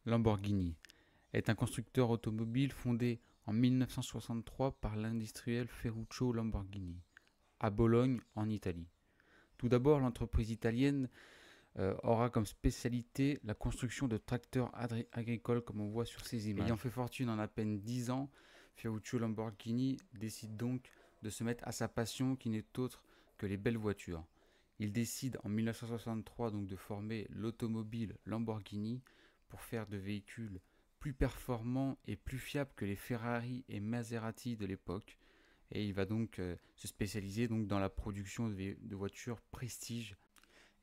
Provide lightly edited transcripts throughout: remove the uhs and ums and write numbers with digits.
Lamborghini est un constructeur automobile fondé en 1963 par l'industriel Ferruccio Lamborghini, à Bologne, en Italie. Tout d'abord, l'entreprise italienne aura comme spécialité la construction de tracteurs agricoles, comme on voit sur ces images. Ayant fait fortune en à peine 10 ans, Ferruccio Lamborghini décide donc de se mettre à sa passion qui n'est autre que les belles voitures. Il décide en 1963 donc de former l'automobile Lamborghini pour faire de véhicules plus performants et plus fiables que les Ferrari et Maserati de l'époque. Et il va donc se spécialiser donc dans la production de voitures prestige.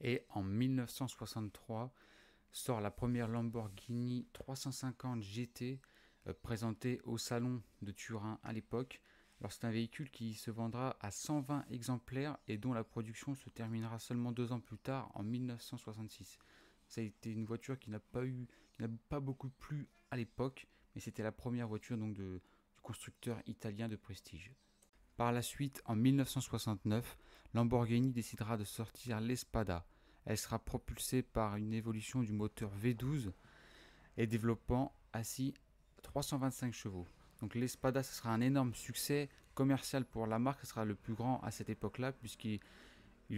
Et en 1963 sort la première Lamborghini 350 GT présentée au salon de Turin à l'époque. Alors c'est un véhicule qui se vendra à 120 exemplaires et dont la production se terminera seulement 2 ans plus tard, en 1966. Ça a été une voiture qui n'a pas beaucoup plu à l'époque, mais c'était la première voiture donc du constructeur italien de prestige. Par la suite, en 1969, Lamborghini décidera de sortir l'Espada. Elle sera propulsée par une évolution du moteur V12 et développant ainsi 325 chevaux. Donc l'Espada, ce sera un énorme succès commercial pour la marque, ce sera le plus grand à cette époque-là, puisqu'ils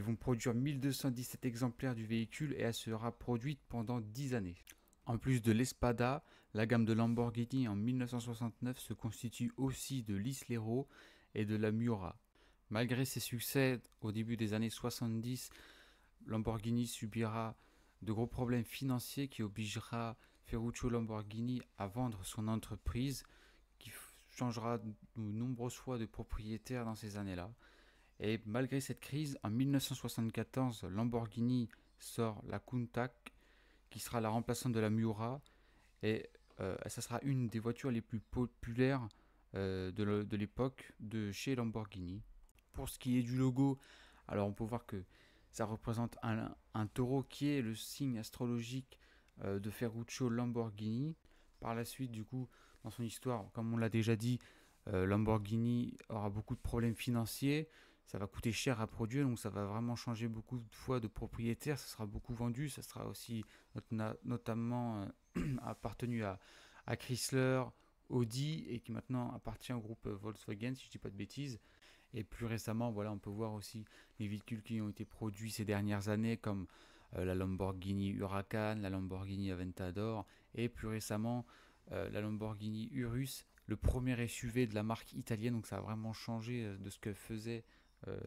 vont produire 1217 exemplaires du véhicule et elle sera produite pendant 10 années. En plus de l'Espada, la gamme de Lamborghini en 1969 se constitue aussi de l'Islero et de la Miura. Malgré ses succès au début des années 70, Lamborghini subira de gros problèmes financiers qui obligera Ferruccio Lamborghini à vendre son entreprise, qui changera de nombreuses fois de propriétaire dans ces années-là. Et malgré cette crise, en 1974, Lamborghini sort la Countach, qui sera la remplaçante de la Miura, et ça sera une des voitures les plus populaires de l'époque de chez Lamborghini. Pour ce qui est du logo, alors on peut voir que ça représente un taureau qui est le signe astrologique de Ferruccio Lamborghini. Par la suite, du coup, dans son histoire, comme on l'a déjà dit, Lamborghini aura beaucoup de problèmes financiers. Ça va coûter cher à produire, donc ça va vraiment changer beaucoup de fois de propriétaire. Ça sera beaucoup vendu. Ça sera aussi notamment appartenu à Chrysler, Audi, et qui maintenant appartient au groupe Volkswagen, si je ne dis pas de bêtises. Et plus récemment, voilà, on peut voir aussi les véhicules qui ont été produits ces dernières années, comme la Lamborghini Huracan, la Lamborghini Aventador, et plus récemment la Lamborghini Urus, le premier SUV de la marque italienne. Donc ça a vraiment changé de ce que faisait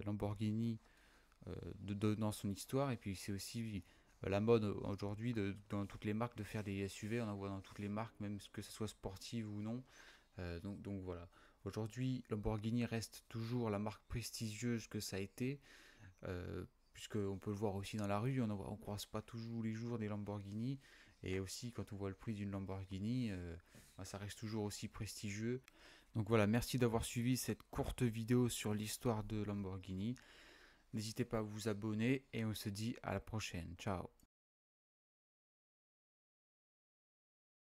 Lamborghini dans son histoire. Et puis c'est aussi la mode aujourd'hui dans toutes les marques de faire des SUV. On en voit dans toutes les marques, même que ce soit sportive ou non. Donc voilà. Aujourd'hui, Lamborghini reste toujours la marque prestigieuse que ça a été, puisqu'on peut le voir aussi dans la rue, on ne croise pas tous les jours des Lamborghini, et aussi quand on voit le prix d'une Lamborghini, ça reste toujours aussi prestigieux. Donc voilà, merci d'avoir suivi cette courte vidéo sur l'histoire de Lamborghini. N'hésitez pas à vous abonner et on se dit à la prochaine. Ciao.